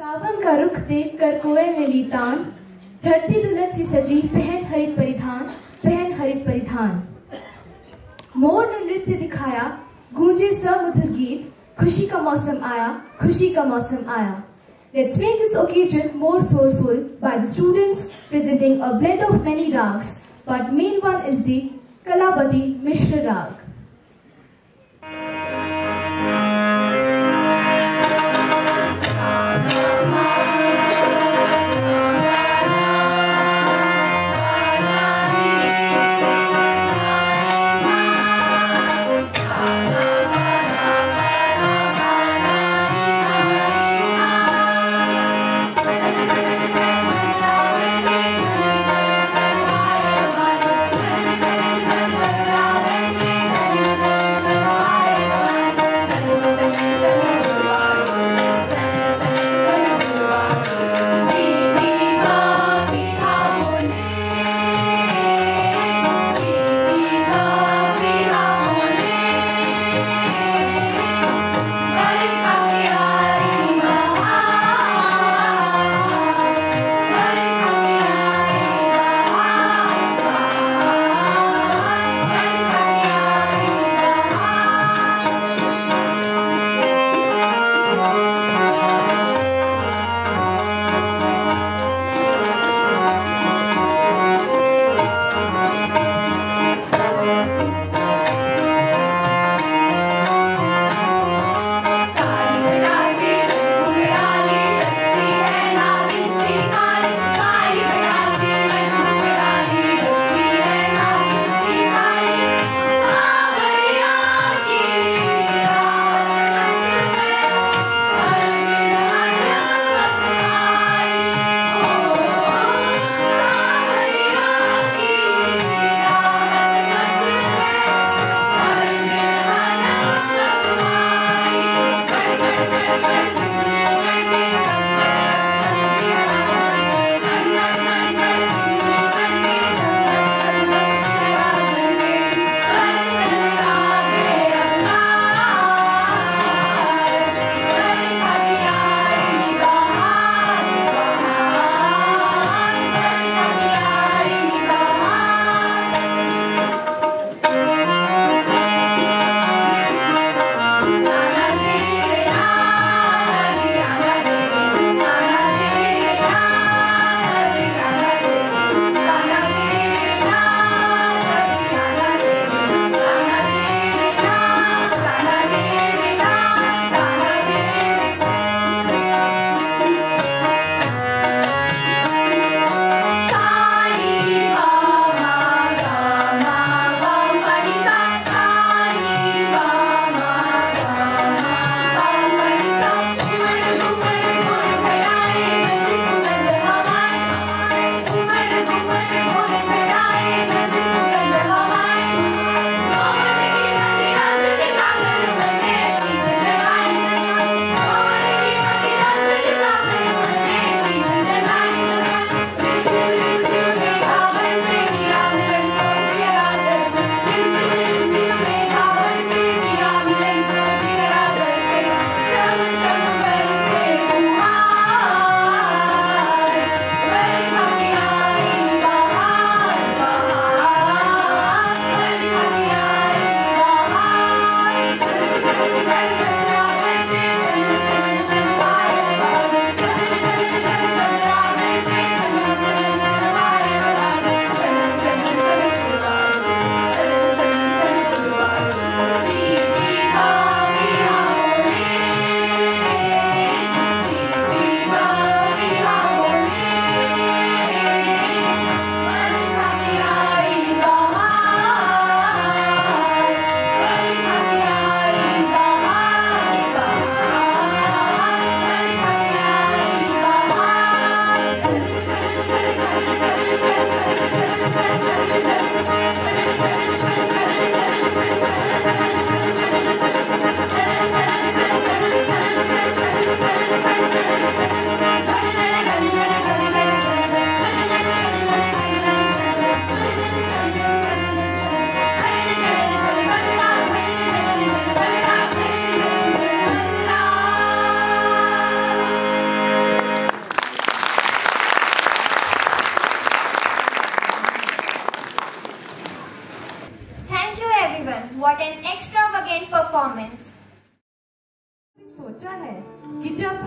सावन का रुख देख कर कोयल ने ली तान, धरती दुल्हन सी सजी पहन हरित परिधान, पहन हरित परिधान। मोर ने नृत्य दिखाया, गूंजे समधुर गीत, खुशी का मौसम आया, खुशी का मौसम आया। Let's make this occasion more soulful by the students presenting a blend of many rags, but main one is the Kalabati Mishra Rag.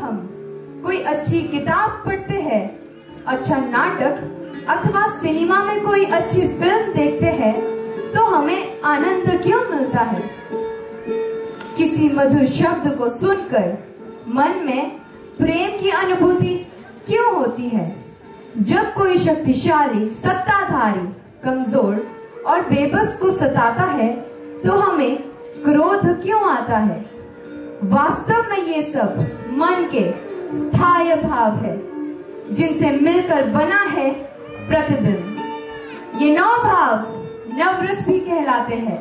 हम कोई अच्छी किताब पढ़ते हैं, अच्छा नाटक अथवा सिनेमा में कोई अच्छी फिल्म देखते हैं तो हमें आनंद क्यों मिलता है? किसी मधुर शब्द को सुनकर मन में प्रेम की अनुभूति क्यों होती है? जब कोई शक्तिशाली, सत्ताधारी, कमजोर और बेबस को सताता है तो हमें क्रोध क्यों आता है? वास्तव में ये सब मन के स्थायी भाव है जिनसे मिलकर बना है प्रतिबिंब। ये 9 भाव नवरस भी कहलाते हैं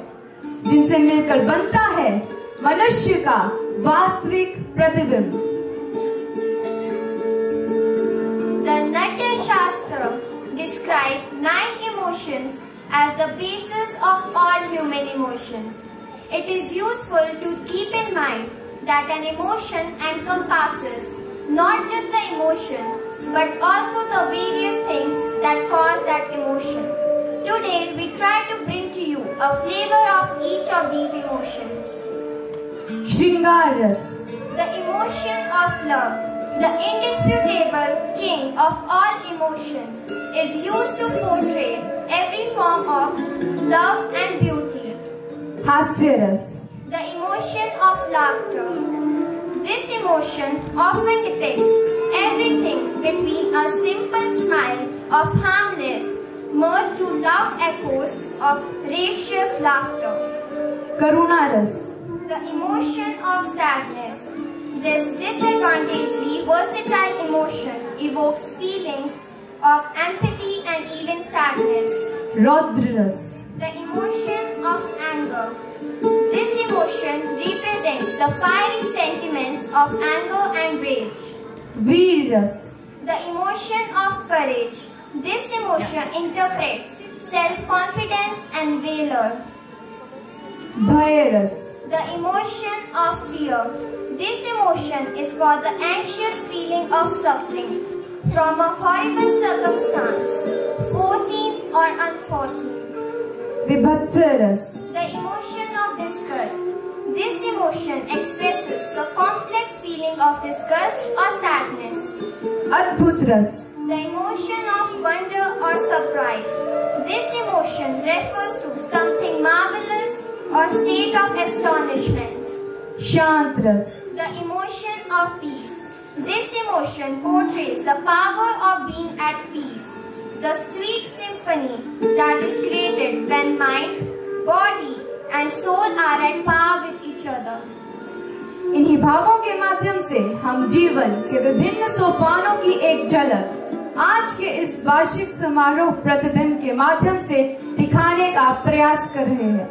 जिनसे मिलकर बनता है मनुष्य का वास्तविक प्रतिबिंब। The Natya Shastra describes 9 emotions as the basis of all human emotions. It is useful to keep in mind that an emotion encompasses not just the emotion but also the various things that cause that emotion. Today we try to bring to you a flavor of each of these emotions. Shringar Ras, the emotion of love, the indisputable king of all emotions, is used to portray every form of love and beauty. Hasya Ras, the emotion of laughter. This emotion often depicts everything between a simple smile of harmless mirth to loud echoes of raucous laughter. Karuna Ras, the emotion of sadness. This disadvantagedly versatile emotion evokes feelings of empathy and even sadness. Raudra Ras, the emotion of anger. This emotion represents the fiery sentiments of anger and rage. Veer Ras, the emotion of courage. This emotion interprets self-confidence and valor. Bhaya Ras, the emotion of fear. This emotion is for the anxious feeling of suffering from a horrible circumstance, foreseen or unforeseen. Vibhatsa Ras, the emotion of disgust. This emotion expresses the complex feeling of disgust or sadness. Adbhut Ras, the emotion of wonder or surprise. This emotion refers to something marvelous or state of astonishment. Shant Ras, the emotion of peace. This emotion portrays the power of being at peace, the sweet symphony that is created when mind, body and soul are at par with each other. इन्हीं भावों के माध्यम से हम जीवन के विभिन्न सोपानों की एक झलक आज के इस वार्षिक समारोह प्रतिबिंब के माध्यम से दिखाने का प्रयास कर रहे हैं।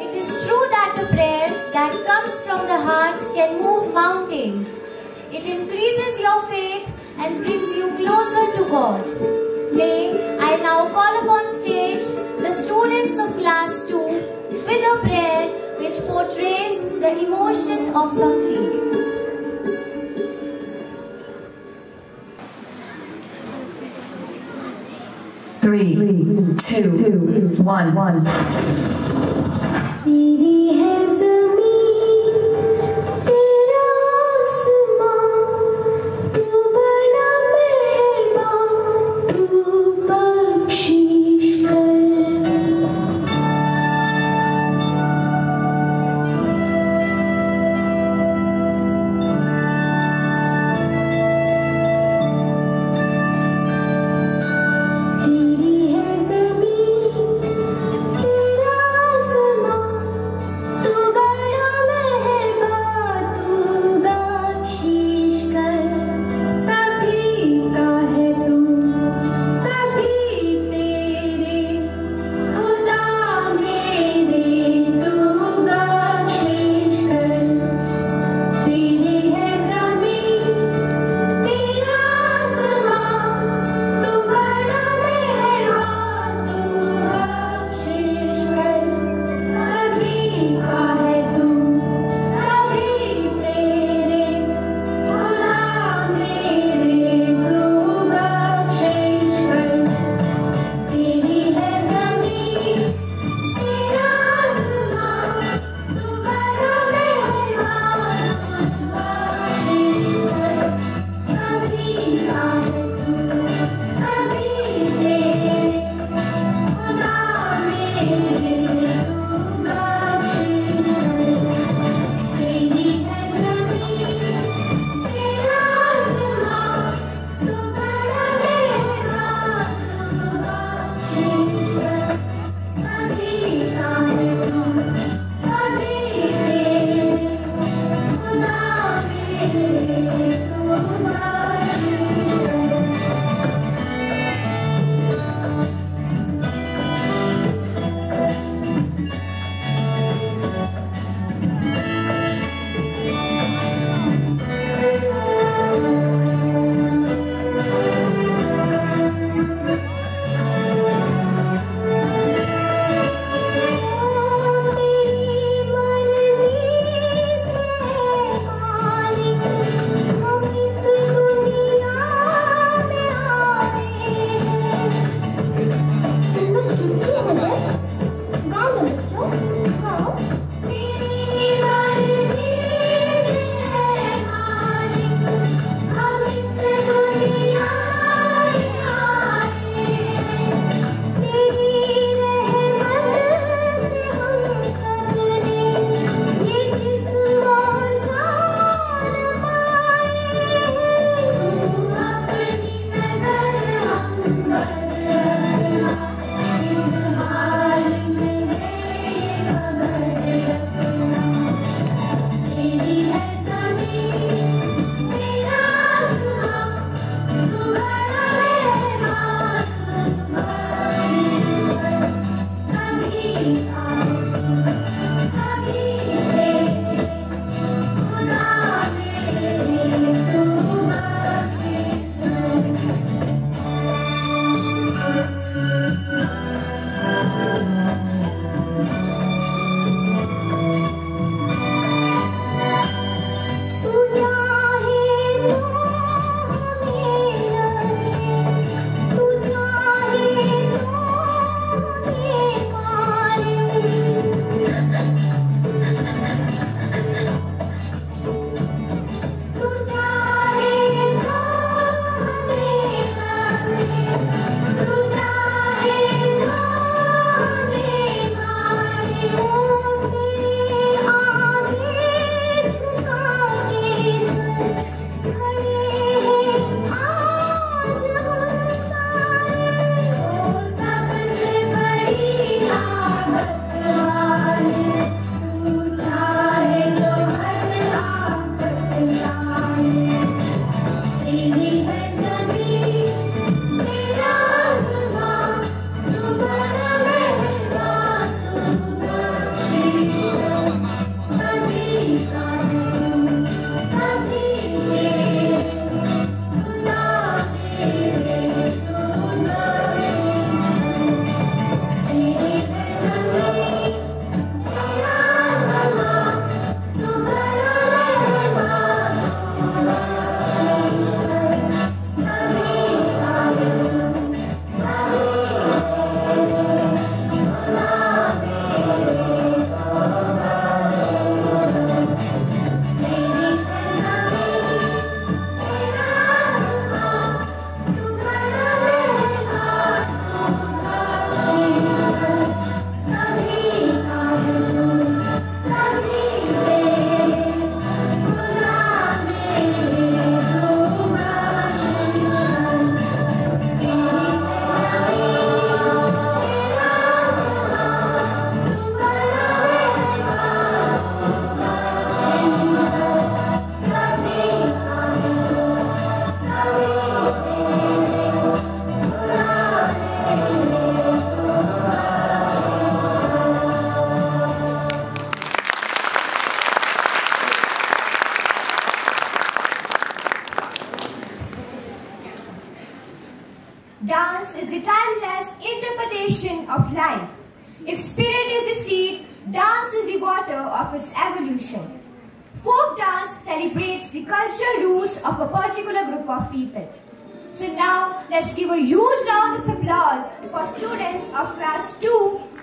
It is true that a prayer that comes from the heart can move mountains. It increases your faith and brings you closer to God. May I now call upon stage the students of class 2 with a prayer which portrays the emotion of Bhakti. Three, two, one. तेरी है ज़मीन तेरा आसमां तू बड़ा मेहरबान तू बख्शिश कर। तेरी है ज़मीन तेरा आसमां Dance is the timeless interpretation of life. If spirit is the seed, dance is the water of its evolution. Folk dance celebrates the cultural roots of a particular group of people. So now, let's give a huge round of applause for students of class 2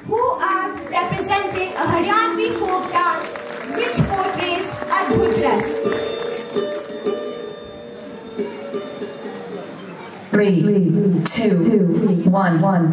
who are representing a Haryanvi folk dance which portrays Adbhut Ras. 3, 2, 1. मेरे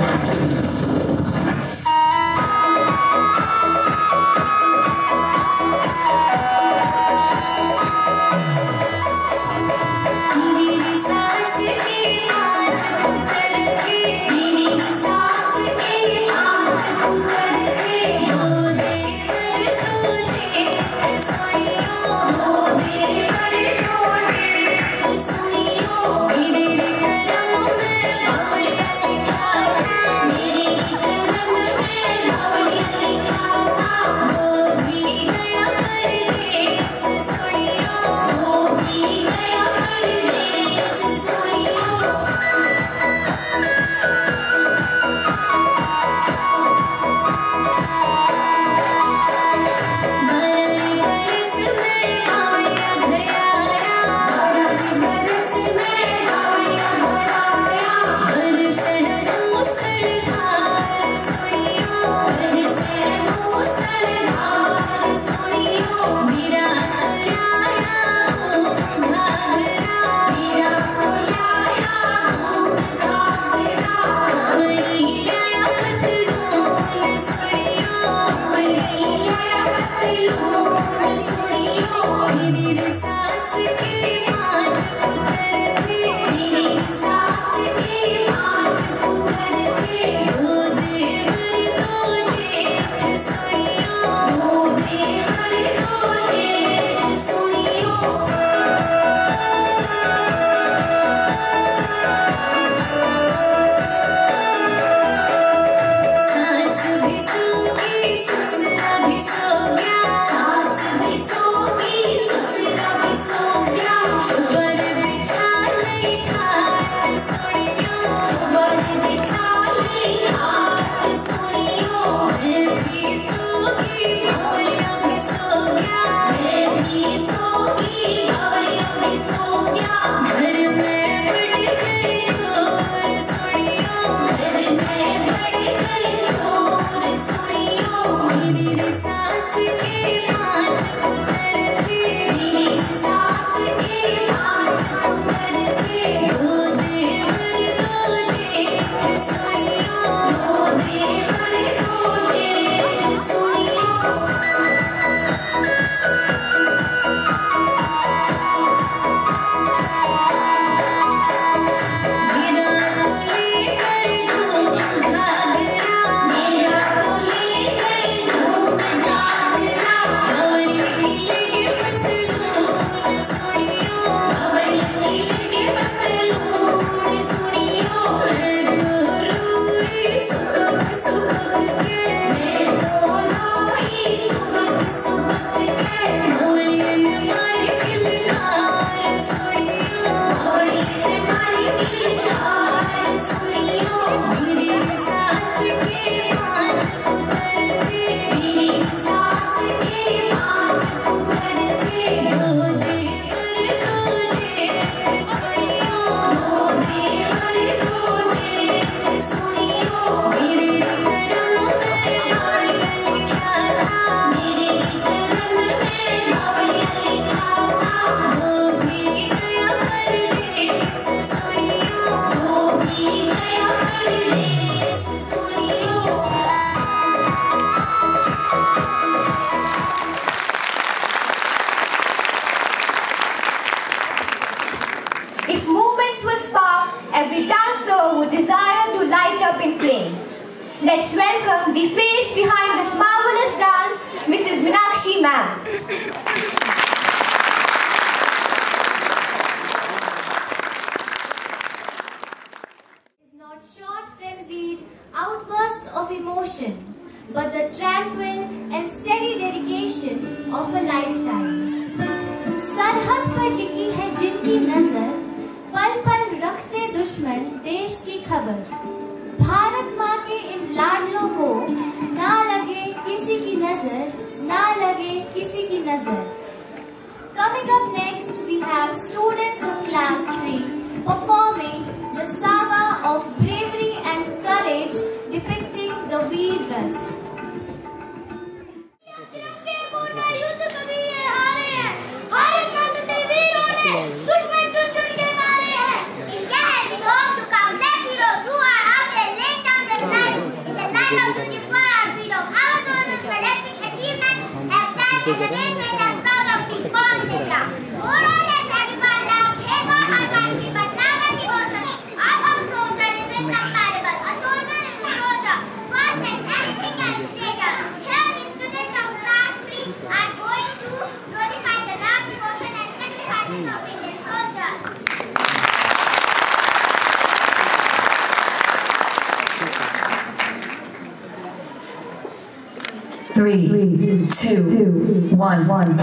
Let's welcome the face behind this marvelous dance, Mrs. Meenakshi ma'am. It's not short, frenzied outbursts of emotion, but the tranquil and steady dedication of a lifetime. सरहद पर टिकी है जिनकी नजर, पल पल रखते दुश्मन देश की खबर। भारत माँ के इन लाडलों को ना लगे किसी की नजर, ना लगे किसी की नजर। Coming up next, we have students of class 3 performing the saga of bravery and courage depicting the Veer Ras. Three, two, one.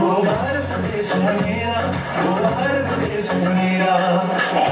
वो भारत देश मेरा, वो भारत देश मेरा।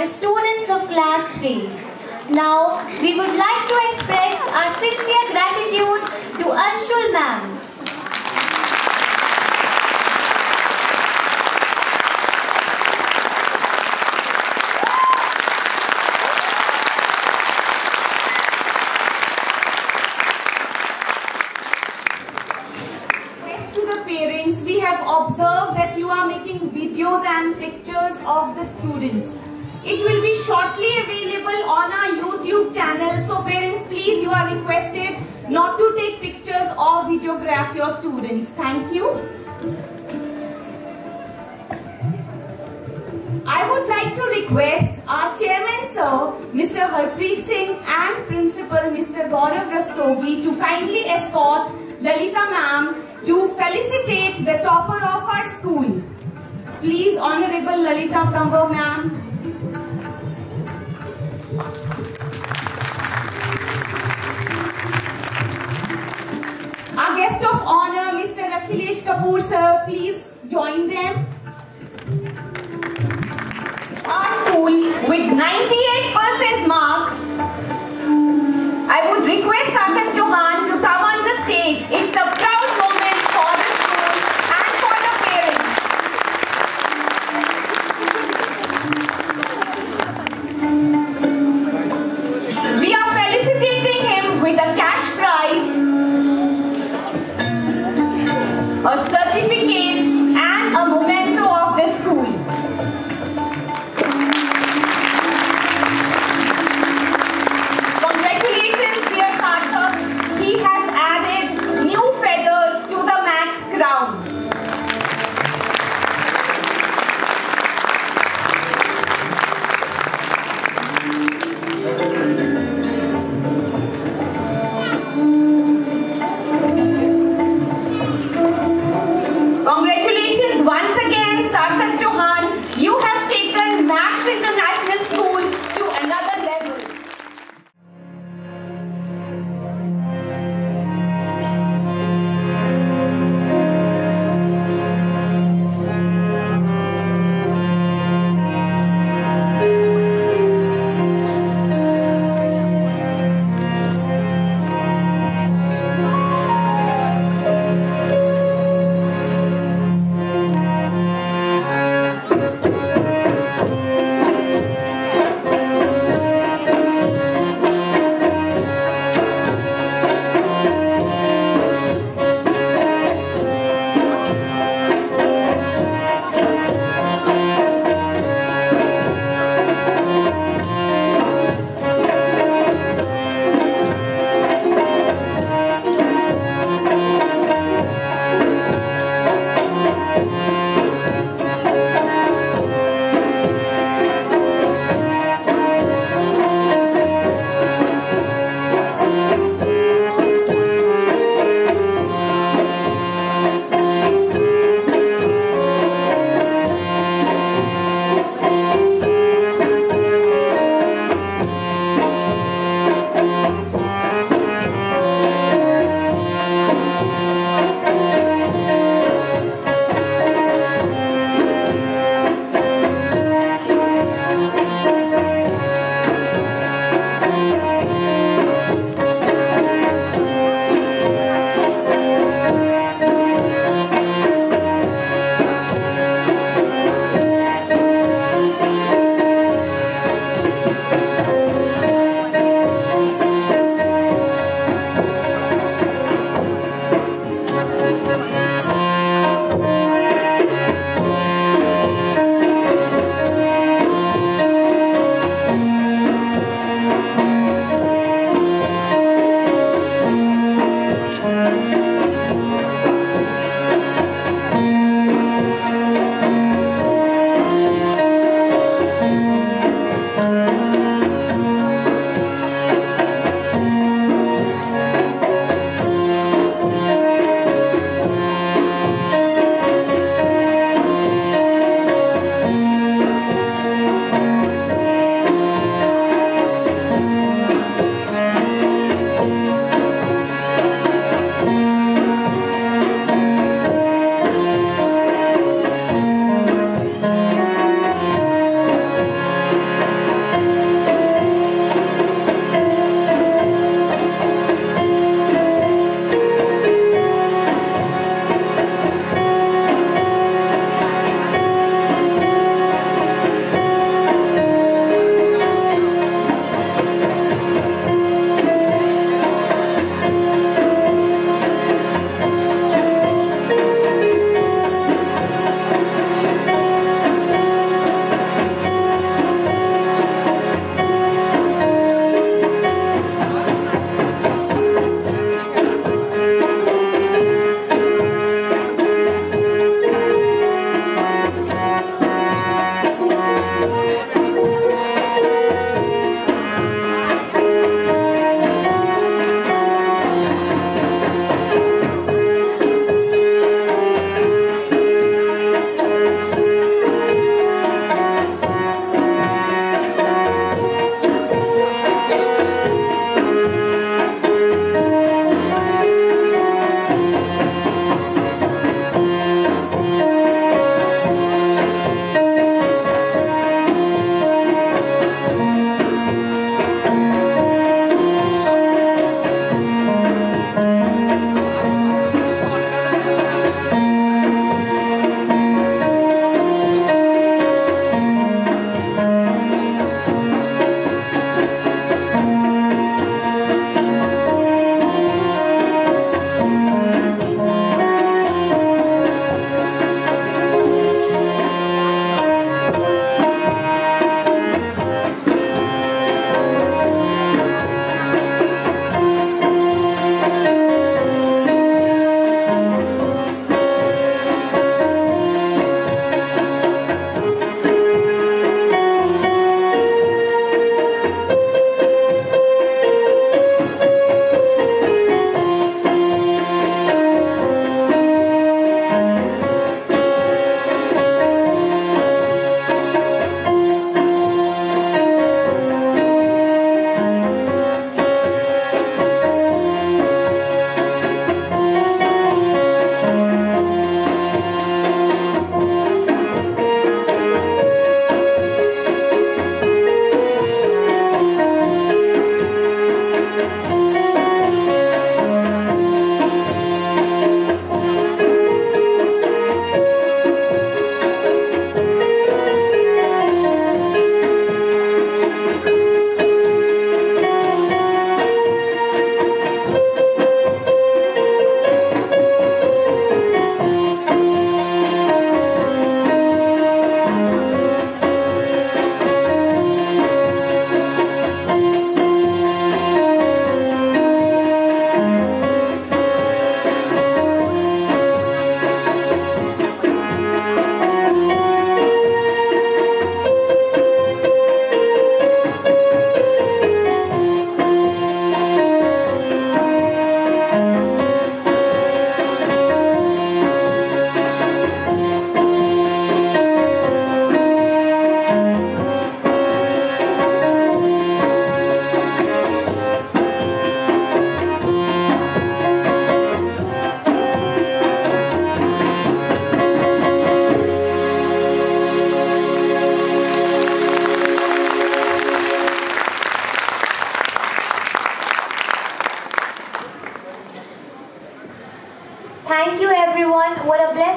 the students of class 3. Now, we would like to express our sincere gratitude to Anshul ma'am. We have observed that you are making videos and pictures of the students. It will be shortly available on our YouTube channel. So parents, please, you are requested not to take pictures or videograph your students. Thank you. I would like to request our chairman sir, Mr. Harpreet Singh, and principal Mr. Gaurav Rastogi to kindly escort Lalita ma'am to felicitate the topper of our school. Please, Honorable Lalita Kambar ma'am. Our guest of honor, Mr. Akhilesh Kapoor sir, please join them. Our school with 98% marks. I would request Sagar Chauhan to come on the stage. It's a proud moment for the school and for the parents. We are felicitating him with a cash prize, a certificate, and a memento of the school. Congratulations, dear Sagar.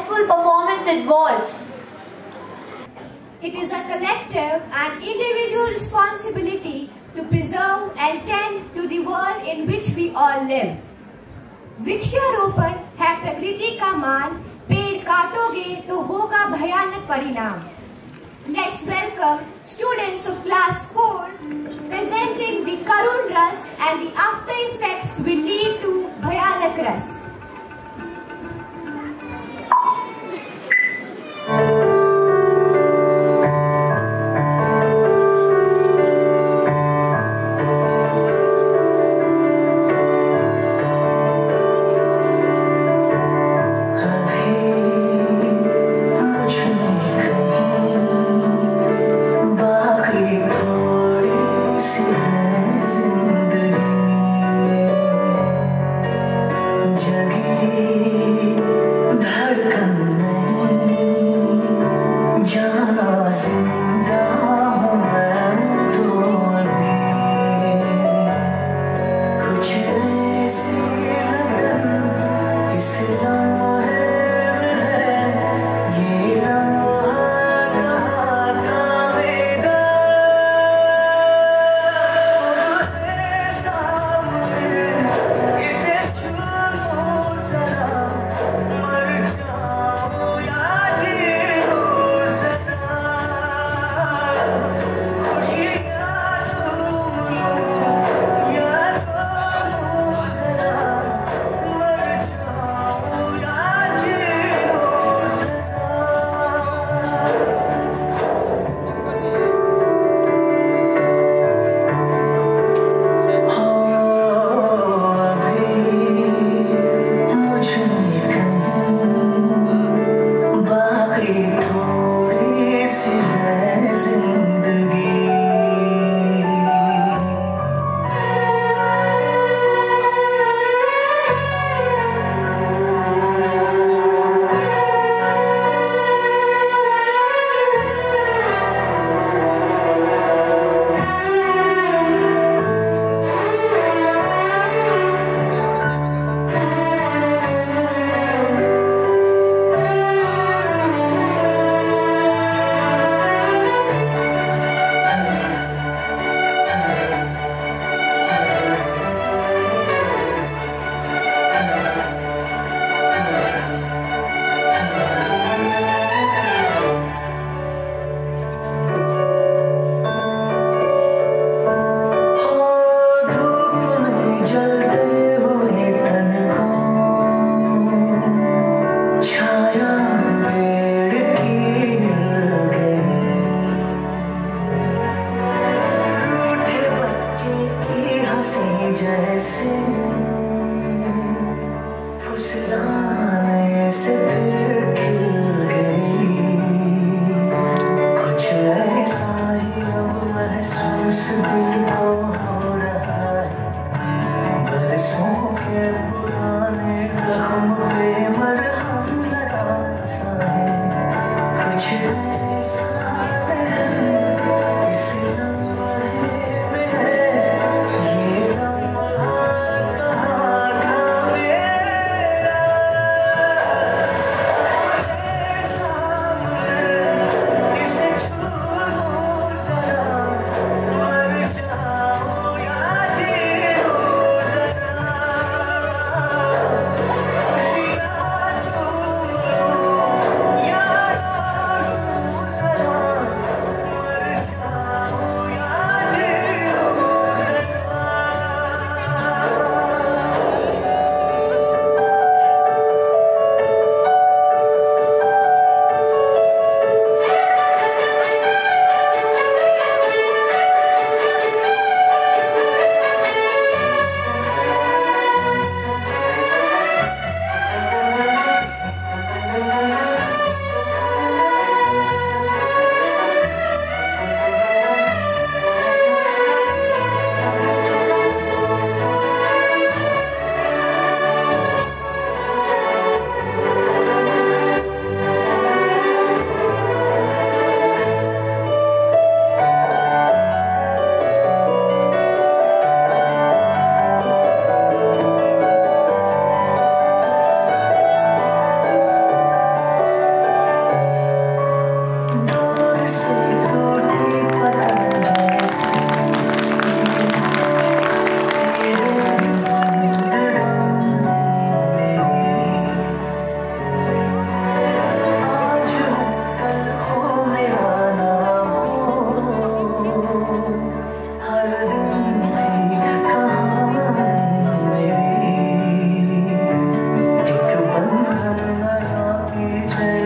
successful performance involves? It is a collective and individual responsibility to preserve and tend to the world in which we all live. वृक्षारोपण है प्रकृति का मान, पेड़ काटोगे तो होगा भयानक परिणाम. Let's welcome students of class 4 presenting the Karun Ras, and the after effects will lead to Bhayanak Ras.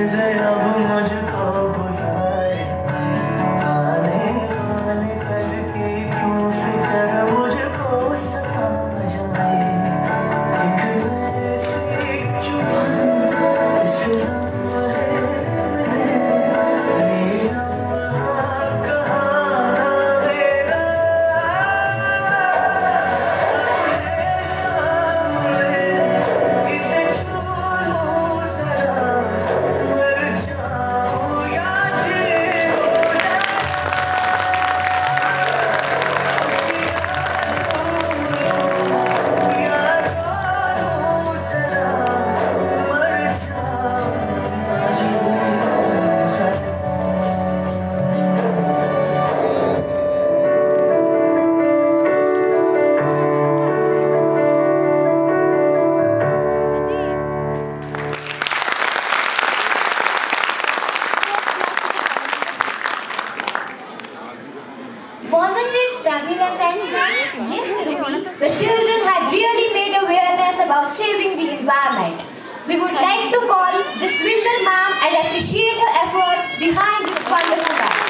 से अब मुझको बुलाए, आने वाले कल की क्यों फिक्र मुझको सता जाए। एक वैसी जुबान इस लम्हे में, मेरा कहाँ था मेरा, मुझे सामने किसे छोड़ूं जरा, मर जाऊं या जीऊं या रोऊं जरा, मर जाऊं या जीऊं जरा। Wasn't it fabulous, Ashley? Yes, Ruby. The children had really made awareness about saving the environment. We would like to call Jaswinder ma'am and appreciate her efforts behind this wonderful act.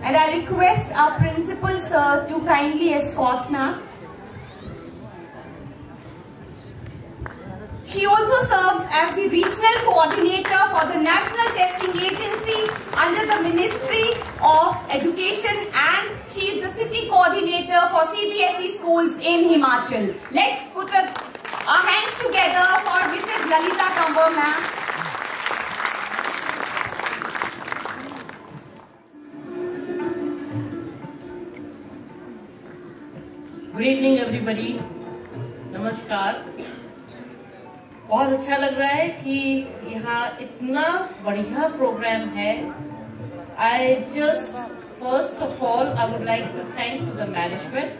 And I request our principal sir to kindly escort ma'am. She also serves as the regional coordinator for the National Testing Agency under the Ministry of Education, and she is the city coordinator for CBSE schools in Himachal. Let's put our hands together for Mrs. Lalita Kanwar ma'am. Good evening everybody, नमस्कार। बहुत अच्छा लग रहा है कि यहाँ इतना बढ़िया प्रोग्राम है। I just first of all I would like to thank to the management,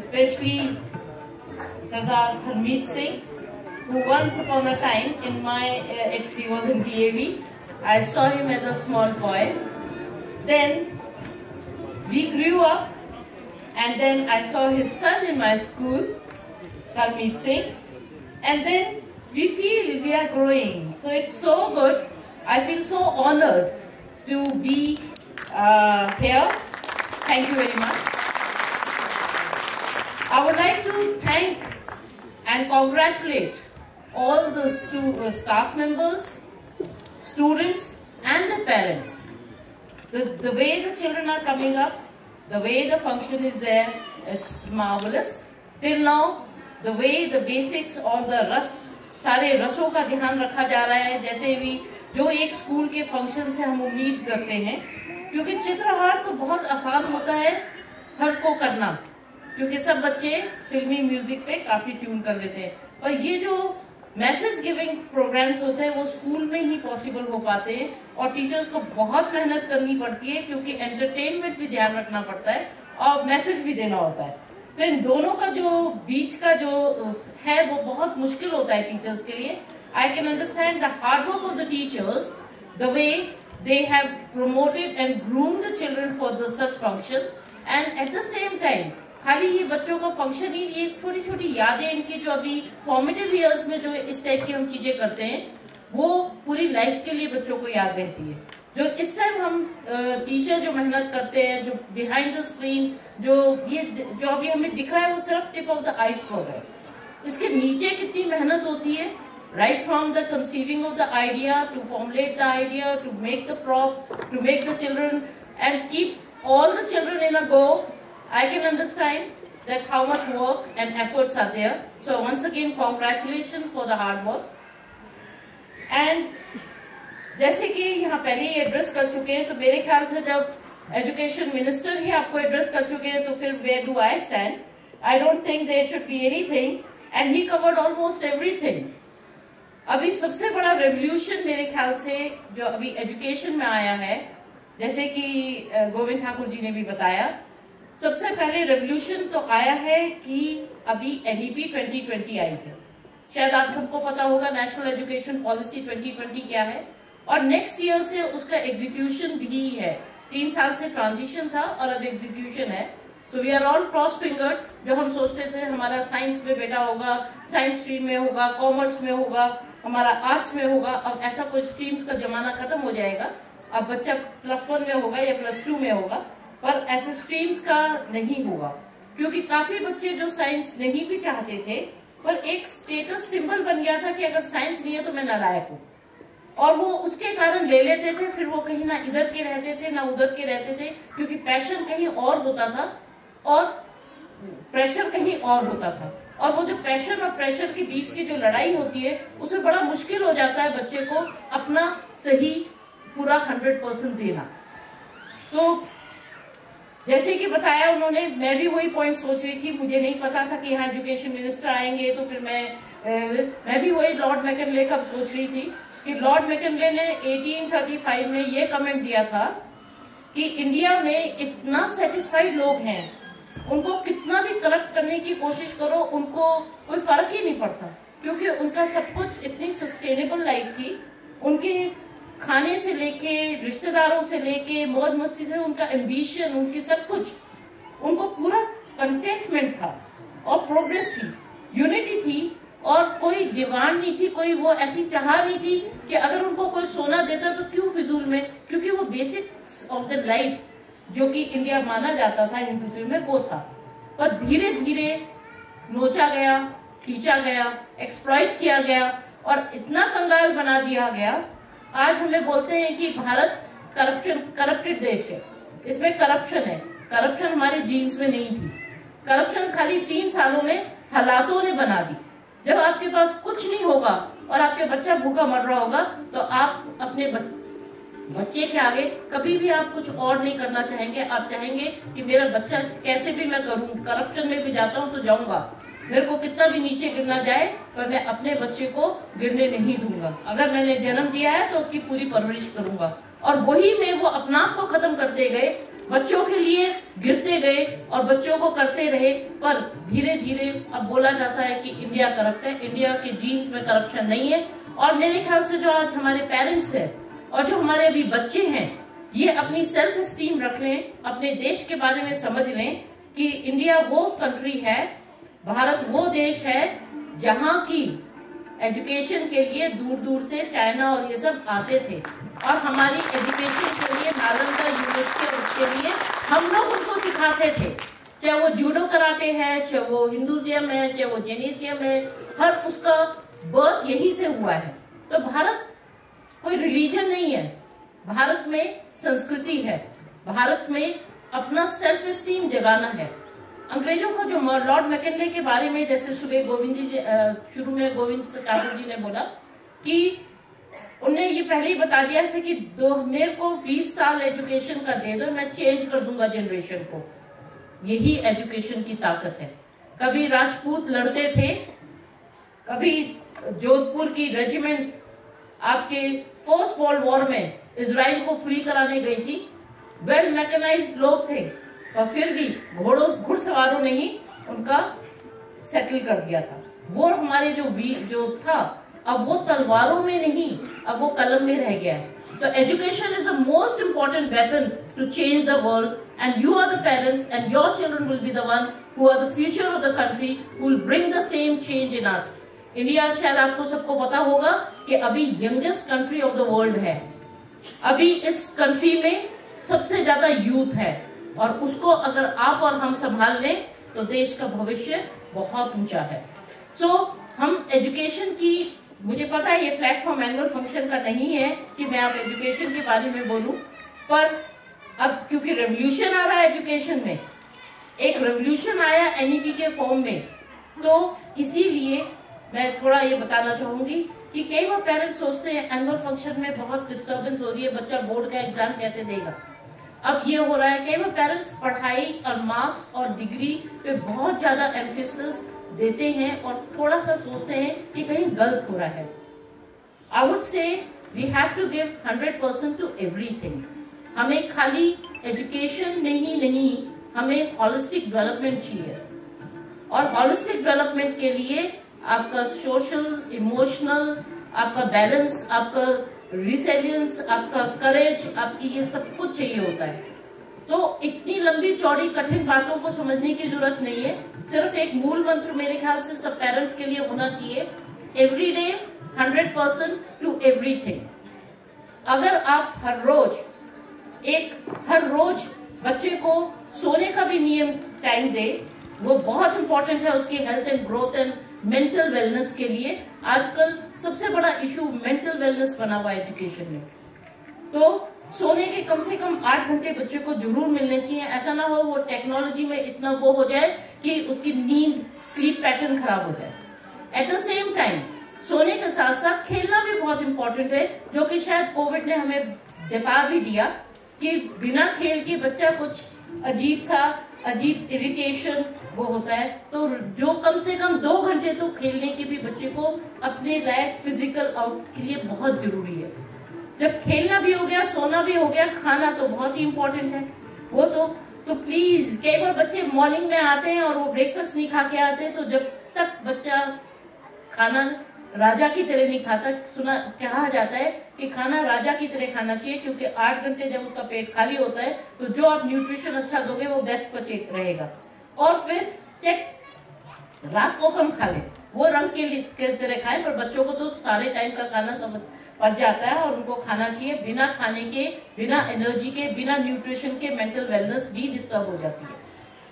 specially Sardar Harmeet Singh, who once upon a time in my he was in DAV. I saw him as a small boy. Then we grew up. And then I saw his son in my school, Harmeet Singh. And then we feel we are growing. So it's so good. I feel so honored to be here. Thank you very much. I would like to thank and congratulate all the staff members, students and the parents. The way the children are coming up, the way the function is there, it's marvelous. Till now, the way the basics और the रस, सारे रसों का ध्यान रखा जा रहा है, जैसे भी जो एक स्कूल के फंक्शन से हम उम्मीद करते हैं, क्योंकि चित्रहार तो बहुत आसान होता है हर को करना, क्योंकि सब बच्चे फिल्मी म्यूजिक पे काफी ट्यून कर लेते हैं, और ये जो मैसेज गिविंग प्रोग्राम्स होते हैं वो स्कूल में ही पॉसिबल हो पाते हैं, और टीचर्स को बहुत मेहनत करनी पड़ती है, क्योंकि एंटरटेनमेंट भी ध्यान रखना पड़ता है और मैसेज भी देना होता है। तो इन दोनों का जो बीच का जो है वो बहुत मुश्किल होता है टीचर्स के लिए। I can understand the hard work of the teachers, the way they have promoted and groomed the children for the such function, and at the same time खाली ये बच्चों का फंक्शन ही, ये छोटी छोटी यादें इनकी जो अभी फॉर्मेटिव ईयर्स में जो इस टाइप की हम चीजें करते हैं वो पूरी लाइफ के लिए बच्चों को याद रहती है। जो इस टाइम हम टीचर जो मेहनत करते हैं, जो बिहाइंड द स्क्रीन जो अभी हमें दिख रहा है वो सिर्फ टिप ऑफ द आइसबर्ग है। इसके नीचे कितनी मेहनत होती है, right from the conceiving of the idea, to formulate the idea, to make the props, to make the children and keep all the children in a go. I can understand that how much work and efforts are there. So once again, congratulations for the hard work. And जैसे कि यहाँ पहले ही address कर चुके हैं, तो मेरे ख्याल से जब एजुकेशन मिनिस्टर ही आपको एड्रेस कर चुके हैं, तो फिर where do I stand? I don't think there should be anything, and he covered almost everything. अभी सबसे बड़ा रेवोल्यूशन मेरे ख्याल से जो अभी एजुकेशन में आया है, जैसे कि गोविंद ठाकुर जी ने भी बताया, सबसे पहले रेवोल्यूशन तो आया है कि अभी NEP 2020 आई है। शायद आप सबको पता होगा नेशनल एजुकेशन पॉलिसी 2020 क्या है, और नेक्स्ट ईयर से उसका एग्जीक्यूशन भी है। 3 साल से ट्रांजिशन था और अब एग्जीक्यूशन है। So we are all cross fingered. जो हम सोचते थे हमारा साइंस में बेटा होगा, साइंस स्ट्रीम में होगा, कॉमर्स में होगा, हमारा आर्ट्स में होगा, अब ऐसा कोई स्ट्रीम्स का जमाना खत्म हो जाएगा। अब बच्चा +1 में होगा या +2 में होगा, पर ऐसे स्ट्रीम्स का नहीं होगा, क्योंकि काफी बच्चे जो साइंस नहीं भी चाहते थे, पर एक स्टेटस सिंबल बन गया था कि अगर साइंस नहीं है तो मैं नालायक हूँ, और वो उसके कारण ले लेते थे। फिर वो कहीं ना इधर के रहते थे ना उधर के रहते थे, क्योंकि पैशन कहीं और होता था और प्रेशर कहीं और होता था। और वो जो पैशन और प्रेशर के बीच की जो लड़ाई होती है, उसमें बड़ा मुश्किल हो जाता है बच्चे को अपना सही पूरा 100% देना। तो जैसे कि बताया उन्होंने, मैं भी वही पॉइंट सोच रही थी। मुझे नहीं पता था कि यहाँ एजुकेशन मिनिस्टर आएंगे, तो फिर मैं भी वही लॉर्ड मैकनले का सोच रही थी कि लॉर्ड मैकनले ने 1835 में ये कमेंट दिया था कि इंडिया में इतना सेटिस्फाइड लोग हैं, उनको कितना भी करप्ट करने की कोशिश करो उनको कोई फर्क ही नहीं पड़ता, क्योंकि उनका सब कुछ इतनी सस्टेनेबल लाइफ थी। उनके खाने से लेके, रिश्तेदारों से लेके, मौज मस्ती से, उनका एम्बिशन, उनकी सब कुछ, उनको पूरा कंटेंटमेंट था और प्रोग्रेस थी, यूनिटी थी, और कोई डिमांड नहीं थी, कोई वो ऐसी चाह नहीं थी कि अगर उनको कोई सोना देता तो क्यों फिजूल में, क्योंकि वो बेसिक्स ऑफ द लाइफ जो कि इंडिया माना जाता था हिंदुत्व में वो था। पर धीरे धीरे नोचा गया, खींचा गया, एक्सप्लॉइट किया गया और इतना कंगाल बना दिया गया। आज हमें बोलते हैं कि भारत करप्टेड देश है, इसमें करप्शन है। करप्शन हमारे जीन्स में नहीं थी, करप्शन खाली 3 सालों में हालातों ने बना दी। जब आपके पास कुछ नहीं होगा और आपके बच्चा भूखा मर रहा होगा, तो आप अपने बच्चे के आगे कभी भी आप कुछ और नहीं करना चाहेंगे। आप चाहेंगे कि मेरा बच्चा कैसे भी मैं करूं, करप्शन में भी जाता हूं तो जाऊंगा, मेरे को कितना भी नीचे गिरना जाए, पर मैं अपने बच्चे को गिरने नहीं दूंगा। अगर मैंने जन्म दिया है तो उसकी पूरी परवरिश करूंगा। और वही में वो अपना आप को खत्म करते गए, बच्चों के लिए गिरते गए और बच्चों को करते रहे। पर धीरे धीरे अब बोला जाता है कि इंडिया करप्ट है, इंडिया के जीन्स में करप्शन नहीं है। और मेरे ख्याल से जो आज हमारे पेरेंट्स हैं और जो हमारे अभी बच्चे हैं, ये अपनी सेल्फ एस्टीम रख लें, अपने देश के बारे में समझ लें कि इंडिया वो कंट्री है, भारत वो देश है जहाँ की एजुकेशन के लिए दूर दूर से चाइना और ये सब आते थे, और हमारी एजुकेशन के लिए नालंदा यूनिवर्सिटी और उसके लिए हम लोग उनको सिखाते थे। चाहे वो जूडो कराटे है, चाहे वो हिंदुइज्म है, चाहे वो जैनिज्म है, हर उसका बर्थ यहीं से हुआ है। तो भारत कोई रिलीजन नहीं है, भारत में संस्कृति है, भारत में अपना सेल्फ एस्टीम जगाना है। अंग्रेजों को जो लॉर्ड मैकनले के बारे में, जैसे सुबह शुरू में गोविंद ठाकुर जी ने बोला कि उन्हें ये पहले ही बता दिया था कि मेरे को 20 साल एजुकेशन का दे दो, मैं चेंज कर दूंगा जनरेशन को। यही एजुकेशन की ताकत है। कभी राजपूत लड़ते थे, कभी जोधपुर की रेजिमेंट आपके फर्स्ट वर्ल्ड वॉर में इजराइल को फ्री कराने गई थी, वेल मैकेनाइज्ड लोग थे, और फिर भी घुड़सवारों ने ही उनका सेटल कर दिया था। वो हमारे जो था, अब वो तलवारों में नहीं, अब वो कलम में रह गया है। तो education is the most important weapon to change the world, and you are the parents and your children will be the one who are the future of the country, who will bring the same change in us. India, शायद आपको सबको पता होगा कि अभी youngest country of the world है। अभी इस कंट्री में सबसे ज्यादा यूथ है, और उसको अगर आप और हम संभाल लें तो देश का भविष्य बहुत ऊंचा है। सो हम एजुकेशन की, मुझे पता है ये प्लेटफॉर्म एनुअल फंक्शन का नहीं है कि मैं आप एजुकेशन के बारे में बोलूं, पर अब क्योंकि रेवोल्यूशन आ रहा है एजुकेशन में, एक रेवोल्यूशन आया एनईपी के फॉर्म में, तो इसीलिए मैं थोड़ा ये बताना चाहूंगी कि कई बार पेरेंट्स सोचते हैं एनुअल फंक्शन में बहुत डिस्टर्बेंस हो रही है, बच्चा बोर्ड का एग्जाम कैसे देगा। अब ये हो रहा है, कई बार पेरेंट्स पढ़ाई और मार्क्स और डिग्री पे बहुत ज्यादा एम्फेसिस देते हैं और थोड़ा सा सोचते हैं कि कहीं गलत हो रहा है। I would say we have to give 100% to everything. हमें खाली एजुकेशन में ही नहीं, हमें हॉलिस्टिक डेवलपमेंट चाहिए, और हॉलिस्टिक डेवलपमेंट के लिए आपका सोशल, इमोशनल, आपका बैलेंस, आपका रिसेलियंस, आपका करेज, आपकी ये सब कुछ चाहिए होता है। तो इतनी लंबी चौड़ी कठिन बातों को समझने की जरूरत नहीं है। सिर्फ एक मूल मंत्र मेरे ख्याल से सब पेरेंट्स के लिए होना चाहिए, एवरी डे 100% टू एवरीथिंग। अगर आप हर रोज बच्चे को सोने का भी नियम टाइम दे, वो बहुत इंपॉर्टेंट है उसकी health and growth and mental wellness के लिए। आजकल सबसे बड़ा इशू मेंटल वेलनेस बना हुआ है एजुकेशन में। तो सोने के कम से कम 8 घंटे बच्चे को जरूर मिलने चाहिए। ऐसा ना हो वो टेक्नोलॉजी में इतना वो हो जाए कि उसकी नींद स्लीप पैटर्न खराब हो जाए। एट द सेम टाइम सोने के साथ साथ खेलना भी बहुत इंपॉर्टेंट है, जो कि शायद कोविड ने हमें जता भी दिया कि बिना खेल के बच्चा कुछ अजीब इरिटेशन वो होता है। तो जो कम से कम 2 घंटे तो खेलने के भी बच्चे को अपने लायक फिजिकल आउट के लिए बहुत जरूरी है। जब खेलना भी हो गया, सोना भी हो गया, खाना तो बहुत ही इंपॉर्टेंट है। वो तो प्लीज, कई बार बच्चे मॉर्निंग में आते हैं और वो ब्रेकफास्ट नहीं खा के आते, तो जब तक बच्चा खाना राजा की तरह नहीं खाता, कहा जाता है कि खाना राजा की तरह खाना चाहिए, क्योंकि 8 घंटे जब उसका पेट खाली होता है तो जो आप न्यूट्रिशन अच्छा दोगे वो बेस्ट पचे रहेगा। और फिर चेक रात को कम खा ले, वो रंग के तरह खाए, पर बच्चों को तो सारे टाइम का खाना समझ पच जाता है और उनको खाना चाहिए। बिना खाने के, बिना एनर्जी के, बिना न्यूट्रिशन के मेंटल वेलनेस भी डिस्टर्ब हो जाती है।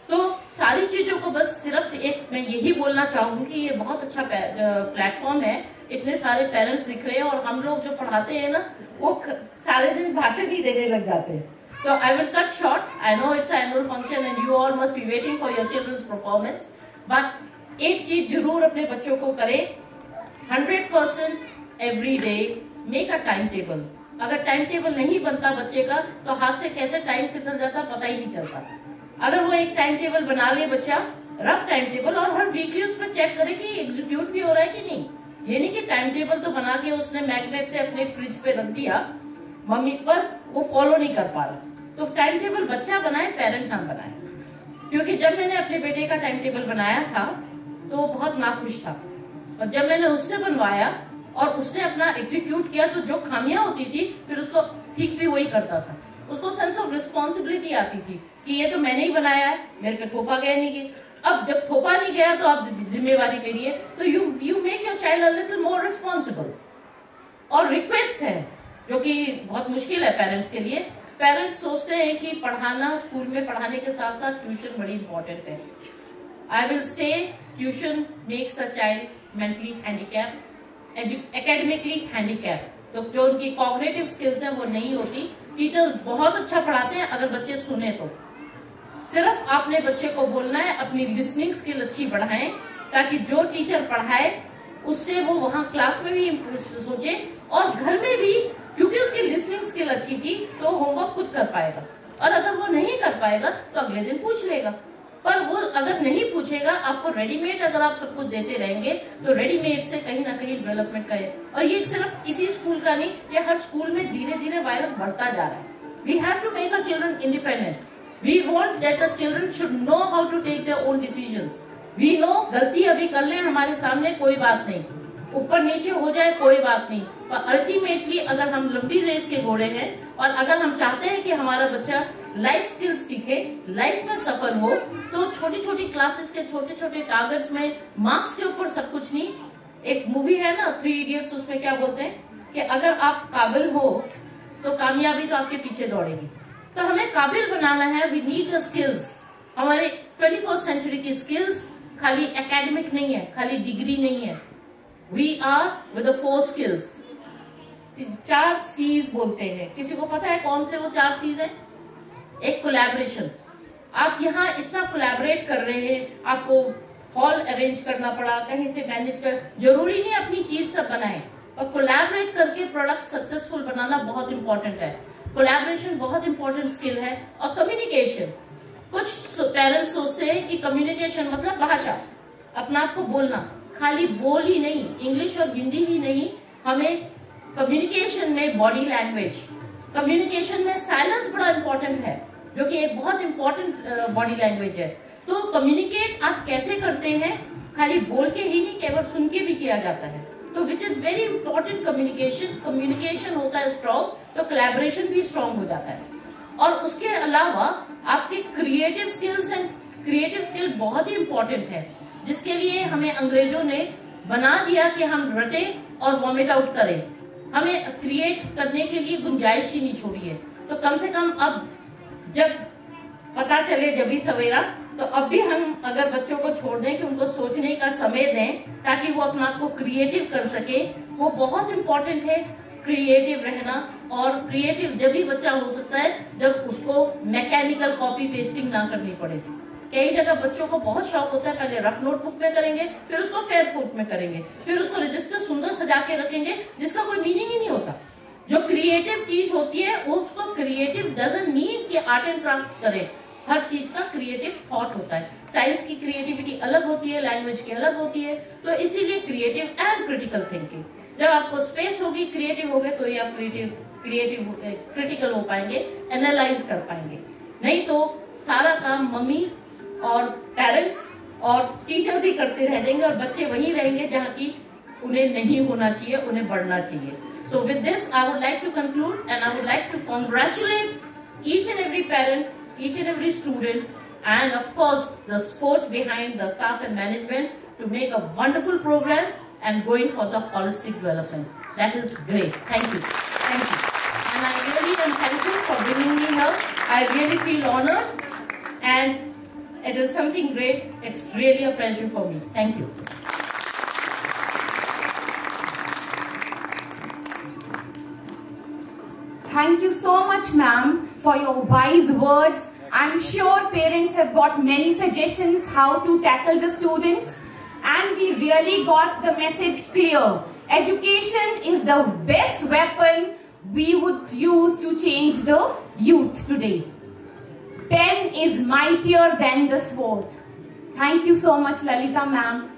तो सारी चीजों को बस सिर्फ एक मैं यही बोलना चाहूंगी कि ये बहुत अच्छा प्लेटफॉर्म है। इतने सारे पेरेंट्स दिख रहे हैं और हम लोग जो पढ़ाते हैं ना वो सारे दिन भाषण ही देने लग जाते हैं। तो I will cut short. I know it's annual function and you all must be waiting for your childrens performance, but एक चीज जरूर अपने बच्चों को करें, 100% every day make a timetable. अगर टाइम टेबल नहीं बनता बच्चे का तो हाथ से कैसे टाइम फिसल जाता पता ही नहीं चलता। अगर वो एक टाइम टेबल बना ले बच्चा, रफ टाइम टेबल, और हर वीकली उस पर चेक करे कि एग्जीक्यूट भी हो रहा है कि नहीं। ये नहीं कि टाइम टेबल तो बना के उसने मैग्नेट से अपने फ्रिज पे रख दिया मम्मी, पर वो फॉलो नहीं कर पा रहा। तो टाइम टेबल बच्चा बनाए, पेरेंट ना बनाए। क्योंकि जब मैंने अपने बेटे का टाइम टेबल बनाया था तो वो बहुत नाखुश था, और जब मैंने उससे बनवाया और उसने अपना एग्जीक्यूट किया तो जो खामियां होती थी फिर उसको ठीक भी वही करता था। उसको सेंस ऑफ रिस्पॉन्सिबिलिटी आती थी कि ये तो मैंने ही बनाया है, मेरे पे थोपा गया नहीं गया। अब जब थोपा नहीं गया तो अब जिम्मेवारी मेरी है, तो you make your child a little more responsible. और रिक्वेस्ट है जो कि बहुत मुश्किल है पेरेंट्स के लिए। पेरेंट्स सोचते हैं कि पढ़ाना, स्कूल में पढ़ाने के साथ साथ ट्यूशन बड़ी इंपॉर्टेंट है। I will say tuition makes the child mentally handicapped, academically handicap. तो जो उनकी कॉग्निटिव स्किल्स है वो नहीं होती। टीचर बहुत अच्छा पढ़ाते हैं अगर बच्चे सुने तो। सिर्फ आपने बच्चे को बोलना है, अपनी लिसनिंग स्किल अच्छी बढ़ाएं ताकि जो टीचर पढ़ाए उससे वो वहां क्लास में भी सोचे और घर में भी, क्योंकि उसकी लिसनिंग स्किल अच्छी थी तो होमवर्क खुद कर पाएगा। और अगर वो नहीं कर पाएगा तो अगले दिन पूछ लेगा। पर वो अगर नहीं पूछेगा, आपको रेडीमेड अगर आप सब कुछ देते रहेंगे तो रेडीमेड से कहीं ना कहीं डेवलपमेंट का है। और ये सिर्फ इसी स्कूल का नहीं, ये हर स्कूल में धीरे धीरे वायरस बढ़ता जा रहा है। We have to make our children independent. We want that the children should know how to take their own decisions. We know गलती अभी कर ले हमारे सामने कोई बात नहीं, ऊपर नीचे हो जाए कोई बात नहीं, पर अल्टीमेटली अगर हम लंबी रेस के घोड़े हैं और अगर हम चाहते हैं कि हमारा बच्चा लाइफ स्किल्स सीखे, लाइफ में सफल हो, तो छोटी छोटी क्लासेस के छोटे छोटे टारगेट्स में मार्क्स के ऊपर सब कुछ नहीं। एक मूवी है ना 3 इडियट्स, उसमें क्या बोलते हैं कि अगर आप काबिल हो तो कामयाबी तो आपके पीछे दौड़ेगी। तो हमें काबिल बनाना है। We need the skills. हमारे 21st सेंचुरी की स्किल्स खाली एकेडमिक नहीं है, खाली डिग्री नहीं है। We are with the 4 skills. 4 C's बोलते हैं। किसी को पता है कौन से वो 4 C's है? एक कोलैबोरेशन। आप यहाँ इतना कोलैबोरेट कर रहे हैं, आपको हॉल अरेंज करना पड़ा, कहीं से मैनेज कर, जरूरी नहीं अपनी चीज सब बनाए, और कोलैबोरेट करके प्रोडक्ट सक्सेसफुल बनाना बहुत इंपॉर्टेंट है। कोलैबोरेशन बहुत इंपॉर्टेंट स्किल है। और कम्युनिकेशन, कुछ पेरेंट्स सोचते हैं कि कम्युनिकेशन मतलब भाषा, अपना आप को बोलना, खाली बोल ही नहीं, इंग्लिश और हिंदी ही नहीं, हमें कम्युनिकेशन में बॉडी लैंग्वेज, कम्युनिकेशन में साइलेंस बड़ा इंपॉर्टेंट है, जो कि एक बहुत इंपॉर्टेंट बॉडी लैंग्वेज है। तो कम्युनिकेट आप कैसे करते हैं, खाली बोल के ही नहीं, केवल सुन के भी किया जाता है। तो which is very important communication. Communication होता है स्ट्रॉन्ग तो कोलैबोरेशन भी स्ट्रॉन्ग हो जाता है। और उसके अलावा आपके क्रिएटिव स्किल बहुत ही इंपॉर्टेंट है, जिसके लिए हमें अंग्रेजों ने बना दिया कि हम रटे और वॉमिट आउट करें। हमें क्रिएट करने के लिए गुंजाइश ही नहीं छोड़ी है। तो कम से कम अब जब पता चले जब भी सवेरा, तो अब भी हम अगर बच्चों को छोड़ दें कि उनको सोचने का समय दें ताकि वो अपना आप को क्रिएटिव कर सके, वो बहुत इंपॉर्टेंट है क्रिएटिव रहना। और क्रिएटिव जब भी बच्चा हो सकता है जब उसको मैकेनिकल कॉपी पेस्टिंग ना करनी पड़े। कई जगह बच्चों को बहुत शौक होता है, पहले रफ नोटबुक में करेंगे, फिर उसको फेयर फुट में करेंगे, फिर उसको रजिस्टर सुंदर सजा के रखेंगे जिसका कोई मीनिंग ही नहीं होता। जो क्रिएटिव चीज होती है उसको क्रिएटिव डजंट मीन कि आर्ट एंड क्राफ्ट करें। हर चीज का क्रिएटिव थॉट होता है। साइंस की क्रिएटिविटी अलग होती है, लैंग्वेज की अलग होती है। तो इसीलिए क्रिएटिव एंड क्रिटिकल थिंकिंग, जब आपको स्पेस होगी, क्रिएटिव हो गए, तो ही आप क्रिटिकल हो पाएंगे, एनालाइज कर पाएंगे। नहीं तो सारा काम मम्मी और पेरेंट्स और टीचर्स ही करते रह जाएंगे और बच्चे वहीं रहेंगे जहाँ की उन्हें नहीं होना चाहिए, उन्हें बढ़ना चाहिए। So with this, I would like to conclude and I would like to congratulate each and every parent, each and every student, and of course the force behind the staff and management to make a wonderful program and going for the holistic development. That is great. Thank you. Thank you. And I really am thankful for bringing me here. I really feel honored and it is something great. It's really a pleasure for me. Thank you. Thank you so much, ma'am, for your wise words. I'm sure parents have got many suggestions how to tackle the students, and we really got the message clear. Education is the best weapon we would use to change the youth today. Pen is mightier than the sword. Thank you so much, Lalita ma'am.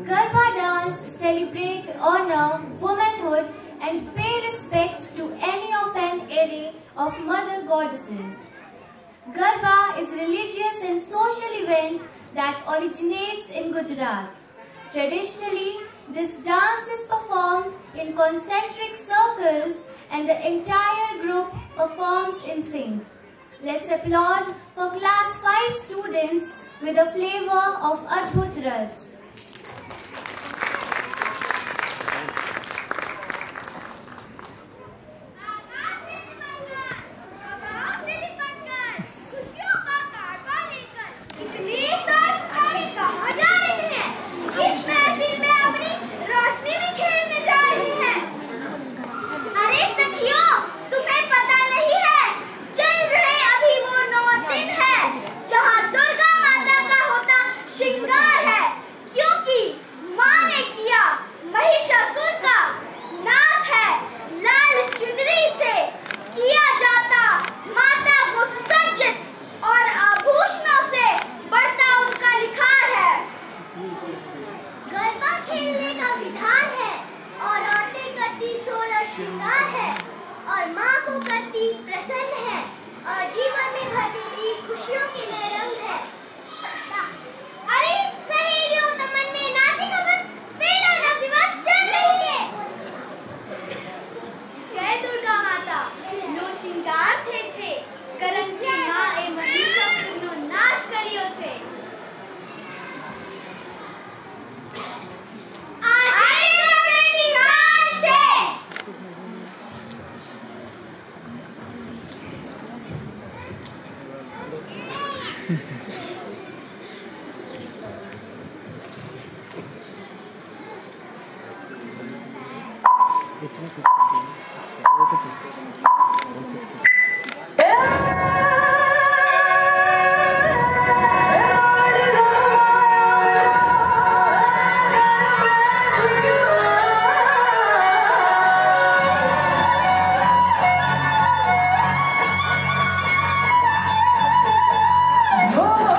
Garba dance celebrate, honor womanhood and pay respect to any of an array of mother goddesses. Garba is religious and social event that originates in Gujarat. Traditionally, this dance is performed in concentric circles and the entire group performs in sync. Let's applaud for class 5 students with a flavor of Adbhut Ras. Oh!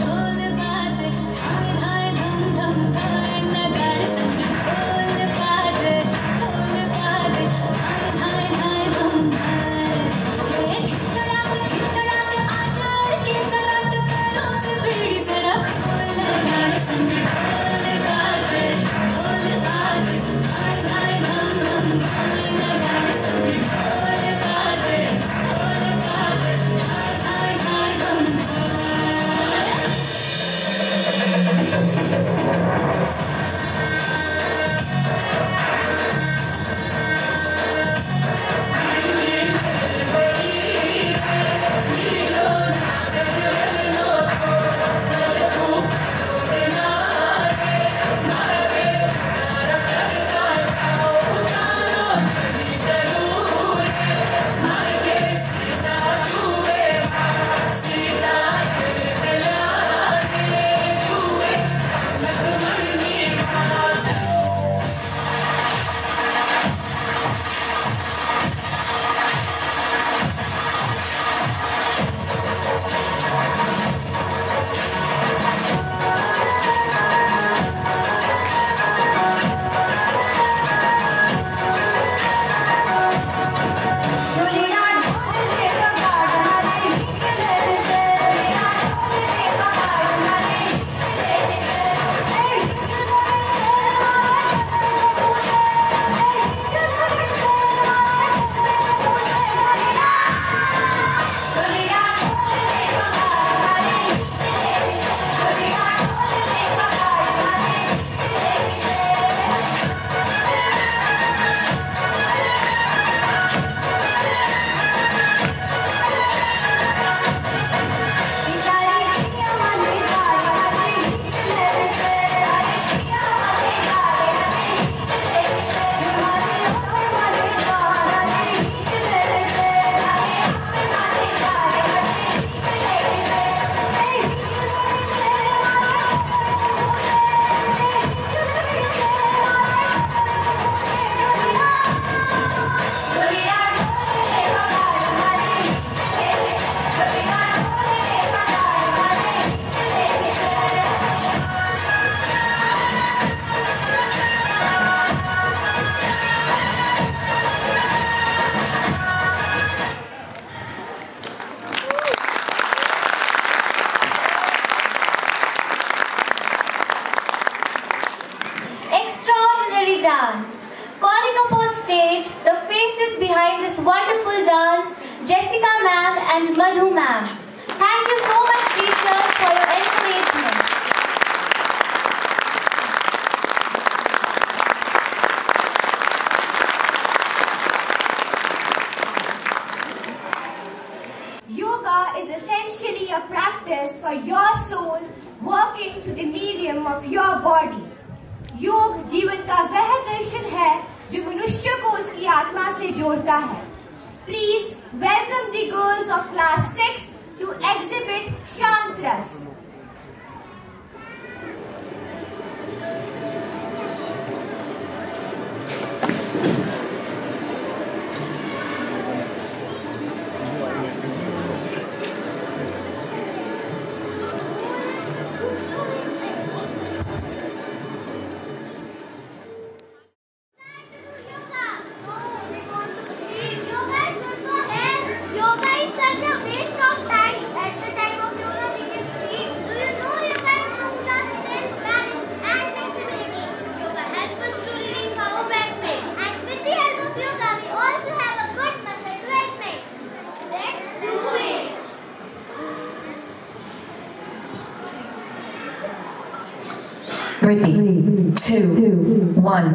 ढोल बाजे, हाय हाय धम धम धाय, नगाड़े संग extraordinary dance. Calling upon stage the faces behind this wonderful dance, Jessica ma'am and Madhu ma'am. Thank you so much, teachers, for your encouragement. Yoga is essentially a practice for your soul working through the medium of your body. योग जीवन का वह दर्शन है जो मनुष्य को उसकी आत्मा से जोड़ता है. Please welcome the girls of class 6 to exhibit Shantras. Three, two, one.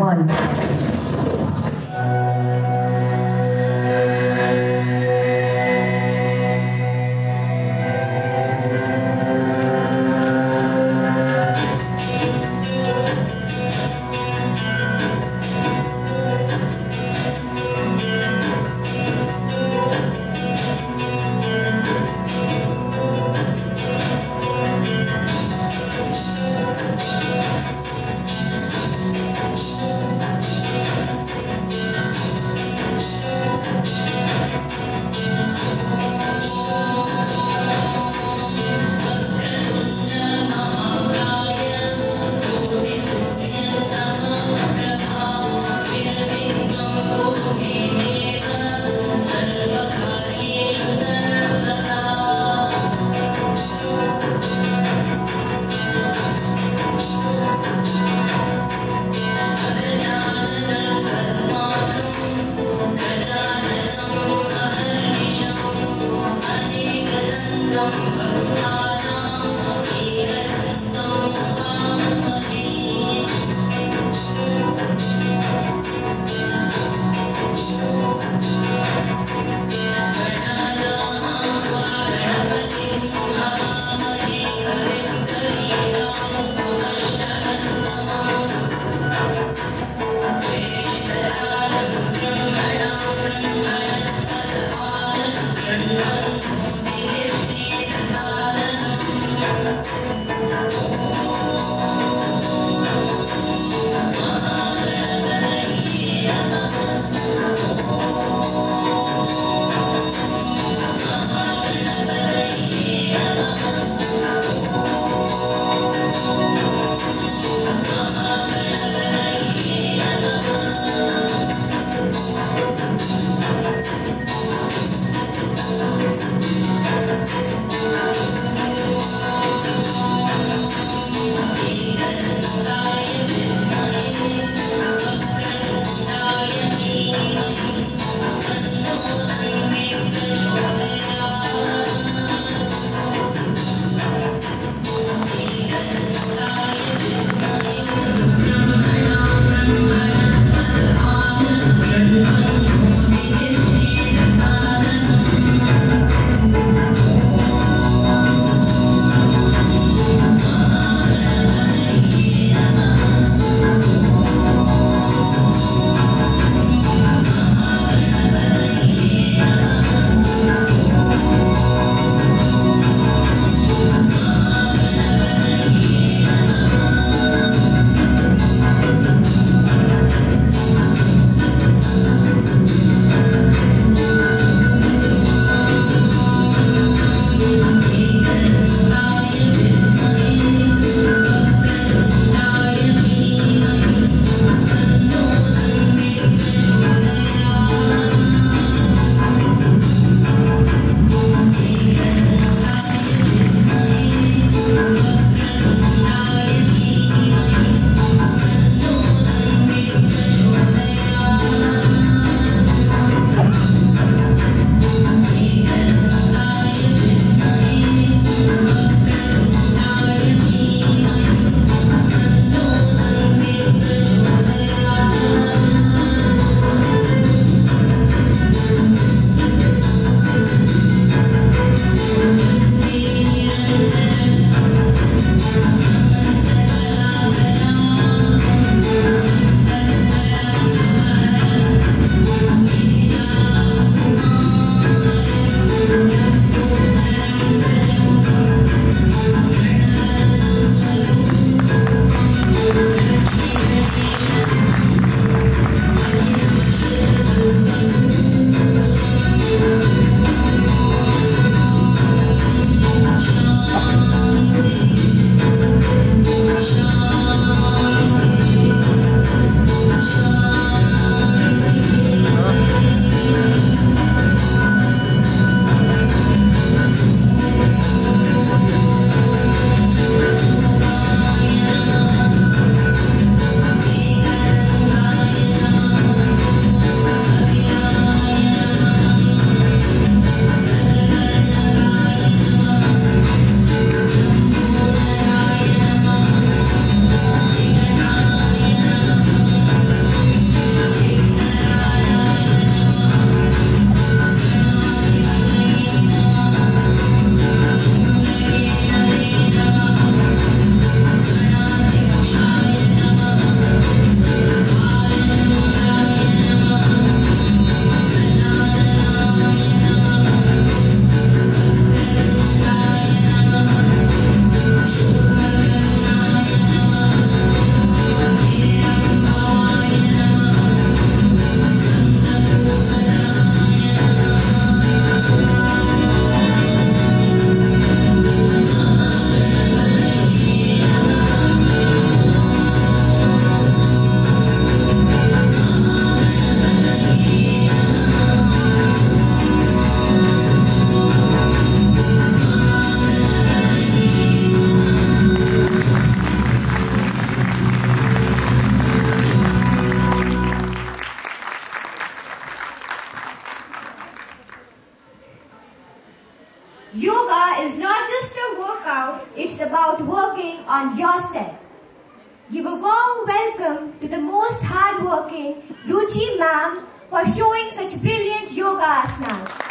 welcome to the most hard-working Ruchi ma'am for showing such brilliant yoga asanas.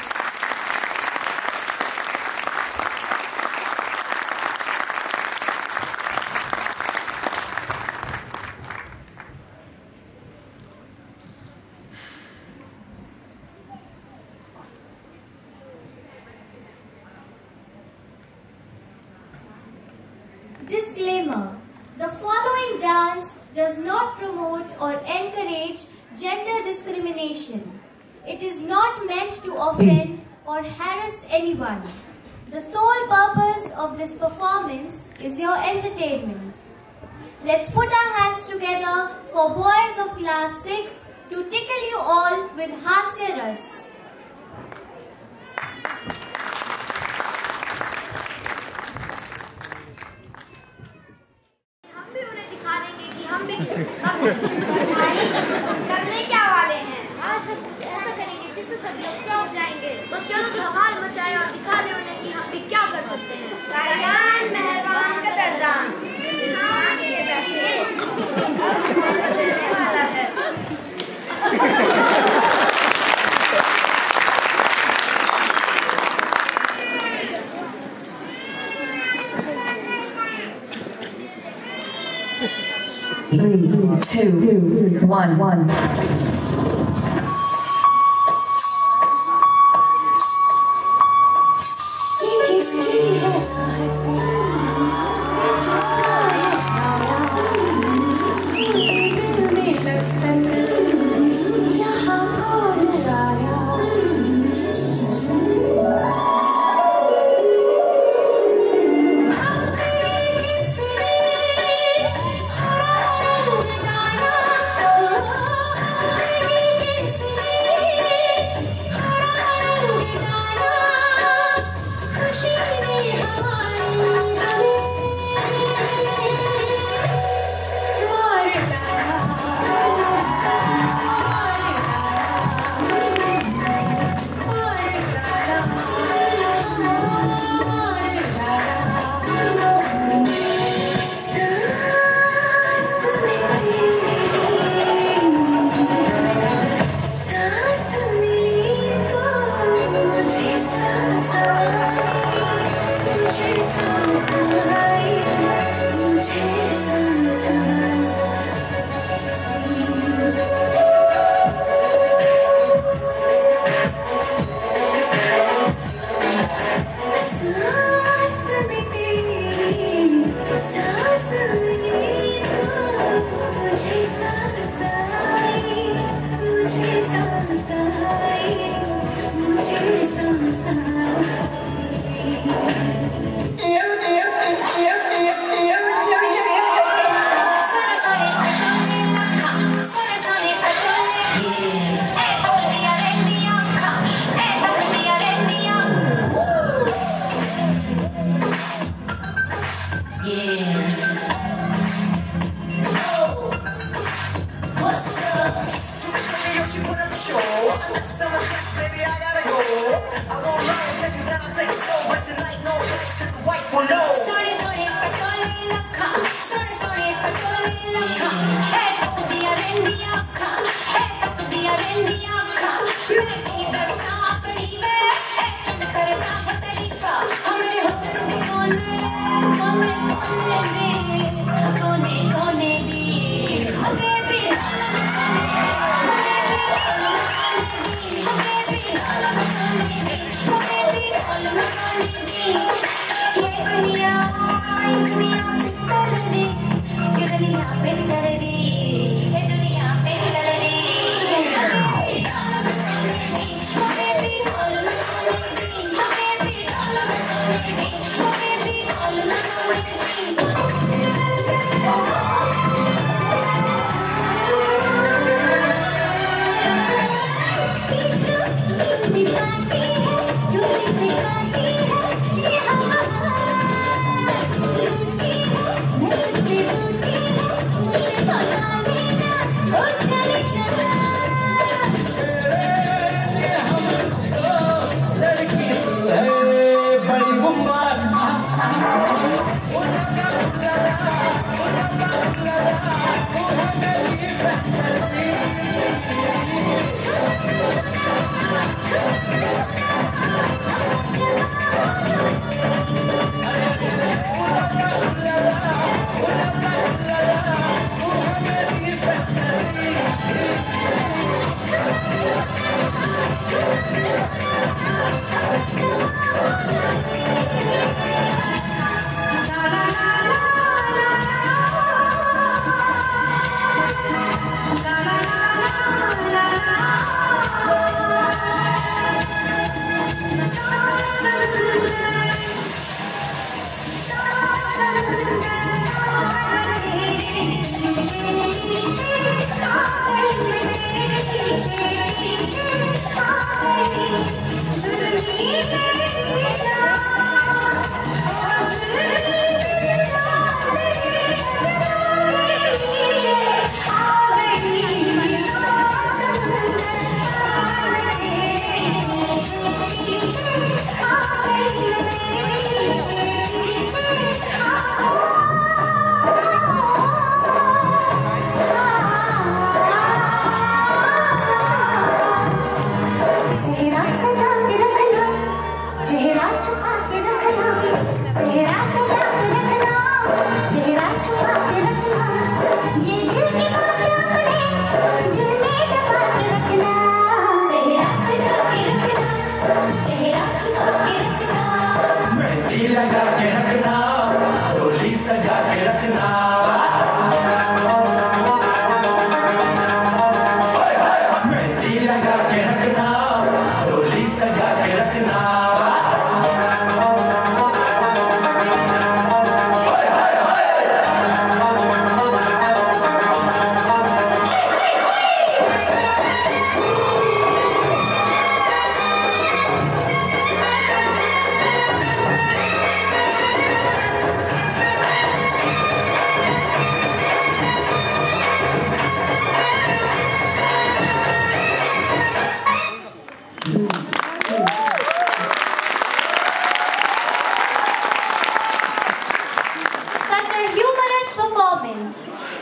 Disclaimer: the following dance does not promote or encourage gender discrimination. It is not meant to offend or harass anyone. The sole purpose of this performance is your entertainment. Let's put our hands together for boys of class 6 to tickle you all with Hasya Ras. करने क्या वाले हैं? आज हम कुछ ऐसा करेंगे जिससे सब लोग चौंक जाएंगे। तो चलो धमाल मचाएं और दिखा दे उन्हें कि हम भी क्या कर सकते हैं। सयान मेहरबान कदरदान देने वाला है। 3, 2, 1. मुझे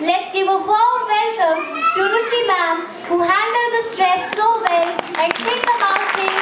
Let's give a warm welcome to Ruchi ma'am, who handled the stress so well and kicked the mountain